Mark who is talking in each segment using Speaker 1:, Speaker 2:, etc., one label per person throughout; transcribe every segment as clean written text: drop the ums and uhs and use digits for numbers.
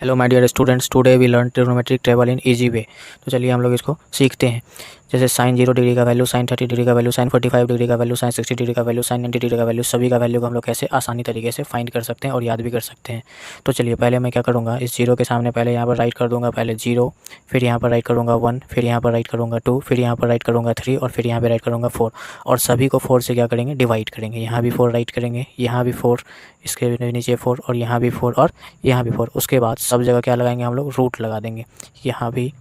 Speaker 1: Hello my dear students, today we learn trigonometric table in easy way. तो चलिए हम लोग इसको सीखते हैं। जैसे साइन 0 डिग्री का वैल्यू, साइन 30 डिग्री का वैल्यू, साइन 45 डिग्री का वैल्यू, साइन 60 डिग्री का वैल्यू, साइन 90 डिग्री का वैल्यू, सभी का वैल्यू को हम लोग कैसे आसानी तरीके से फाइंड कर सकते हैं और याद भी कर सकते हैं। तो चलिए पहले मैं क्या करूँगा, इस जीरो के सामने पहले यहाँ पर राइट कर दूँगा, पहले 0, फिर यहाँ पर राइट करूँगा 1, फिर यहाँ पर राइट करूँगा 2, फिर यहाँ पर राइट करूँगा 3 और फिर यहाँ पर राइट करूँगा 4। और सभी को 4 से क्या करेंगे, डिवाइड करेंगे। यहाँ भी 4 राइट करेंगे, यहाँ भी 4, इसके नीचे 4 और यहाँ भी 4 और यहाँ भी 4। उसके बाद सब जगह क्या लगाएंगे हम लोग, रूट लगा देंगे। यहाँ भी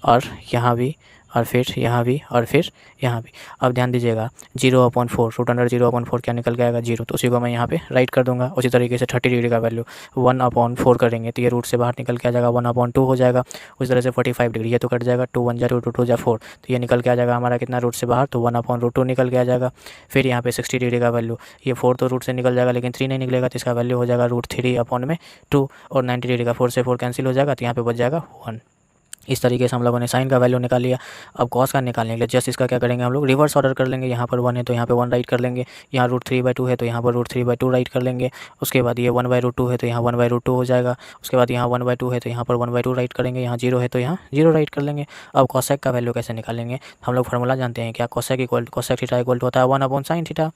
Speaker 1: और यहाँ भी और फिर यहाँ भी और फिर यहाँ भी। अब ध्यान दीजिएगा, 0/4 रूट अंडर 0/4 क्या निकल के आएगा, 0। तो उसी को मैं यहाँ पे राइट कर दूंगा। उसी तरीके से 30 डिग्री का वैल्यू 1/4 करेंगे तो ये रूट से बाहर निकल के आ जाएगा, 1/2 हो जाएगा। उसी तरह से 45 डिग्री, ये तो कट जाएगा, 2 1 जा 2 2 जा 4, तो ये निकल के आ जाएगा हमारा कितना, रूट से बाहर, तो 1/√2 निकल के आ जाएगा। फिर यहाँ पे 60 डिग्री का वैल्यू, ये 4 तो रूट से निकल जाएगा लेकिन 3 नहीं निकलेगा, तो इसका वैल्यू हो जाएगा √3/2। और 90 डिग्री का 4 से 4 कैंसिल हो जाएगा, तो यहाँ पे बच जाएगा 1। इस तरीके से हम लोगों ने साइन का वैल्यू निकाल लिया। अब कॉस का निकालने के लिए जस्ट इसका क्या करेंगे हम लोग, रिवर्स ऑर्डर कर लेंगे। यहाँ पर 1 है तो यहाँ पे 1 राइट कर लेंगे, यहाँ √3/2 है तो यहाँ पर √3/2 राइट कर लेंगे। उसके बाद ये 1/√2 है तो यहाँ 1/√2 हो जाएगा। उसके बाद यहाँ 1/2 है तो यहाँ पर 1/2 राइट करेंगे, यहाँ 0 है तो यहाँ 0 राइट कर लेंगे। अब कॉसेक का वैल्यू कैसे निकालेंगे, हम लोग फार्मूला जानते हैं क्या, कॉसेक थीटा इक्वल टू होता है 1/sin थीटा।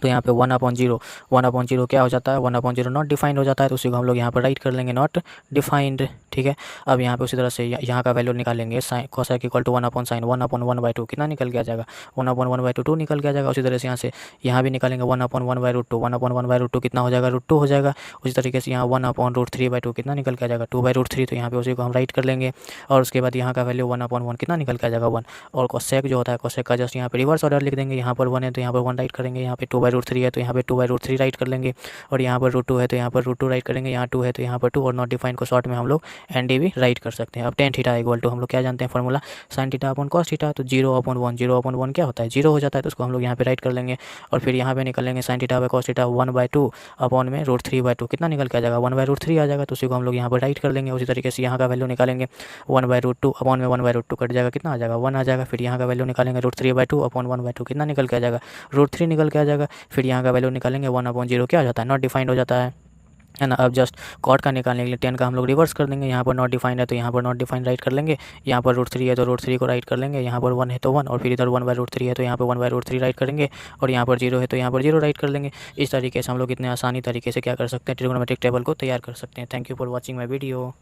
Speaker 1: तो यहाँ पे 1/0 क्या हो जाता है, 1/0 नॉट डिफाइंड हो जाता है, तो उसी को हम लोग यहाँ पर राइट कर लेंगे, नॉट डिफाइंड। ठीक है। अब यहाँ पे उसी तरह से यहाँ का वैल्यू निकालेंगे, sign cosec equal to 1/sin 1/1/2 कितना निकल के आ जाएगा, 1/1/2 2 निकल के आ जाएगा। उसी तरह से यहाँ से यहाँ भी निकालेंगे 1/1/√2, 1/1/√2 कितना हो जाएगा, √2 हो जाएगा। उसी तरीके से यहाँ 1/√3/2 कितना निकल के आ जाएगा, 2/√3, तो यहाँ पे उसी को हम राइट कर लेंगे। और उसके बाद यहाँ का वैल्यू 1/1 कितना निकल के आ जाएगा, 1। और कोसेक जो होता है, कोसेक का जस्ट यहाँ पे रिवर्स ऑर्डर लिख देंगे। यहाँ पर 1 है तो यहाँ पर 1 राइट करेंगे, यहाँ पे 2/√3 है तो यहाँ पे 2/√3 राइट कर लेंगे। और यहाँ पर √2 है तो यहाँ पर √2 राइट करेंगे, यहाँ 2 है तो यहाँ पर 2। और नॉट डिफाइंड को शॉर्ट में हम लोग NDV राइट कर सकते हैं। अब tan थीटा इक्वल टू हम लोग क्या जानते हैं formula, sin theta upon cos theta. तो 0/1 क्या होता है, 0 हो जाता है, तो उसको हम लोग यहाँ पे राइट कर लेंगे। और फिर यहाँ पे निकलेंगे sin theta by cos theta 1/2 upon में √3/2 कितना निकल के आ जाएगा, 1/√3 आ जाएगा, तो उसी को हम लोग यहाँ पर राइट कर लेंगे। उसी तरीके से यहाँ का वैल्यू निकालेंगे 1/√2 अपॉन में 1/√2 कट जाएगा, कितना आ जाएगा, 1 आ जाएगा। फिर यहाँ का वैल्यू निकालेंगे √3/2 अपॉन 1/2 कितना निकल के आ जाएगा, √3 निकल के आ जाएगा। फिर यहाँ का वैल्यू निकालेंगे 1/0 क्या हो जाता है, नॉट डिफाइंड हो जाता है ना। अब जस्ट कॉट का निकालने के लिए tan का हम लोग रिवर्स कर देंगे। यहाँ पर नॉट डिफाइंड है तो यहाँ पर नॉट डिफाइंड राइट कर लेंगे। यहाँ पर √3 है तो √3 को राइट कर लेंगे। यहाँ पर 1 है तो 1, और फिर इधर 1/√3 है तो यहाँ पर 1/√3 राइट करेंगे। और यहाँ पर 0 है तो यहाँ पर 0 राइट कर लेंगे। इस तरीके से हम लोग इतने आसानी तरीके से क्या कर सकते हैं, ट्रिग्नोमेट्रिक टेबल को तैयार कर सकते हैं। Thank you for watching my video.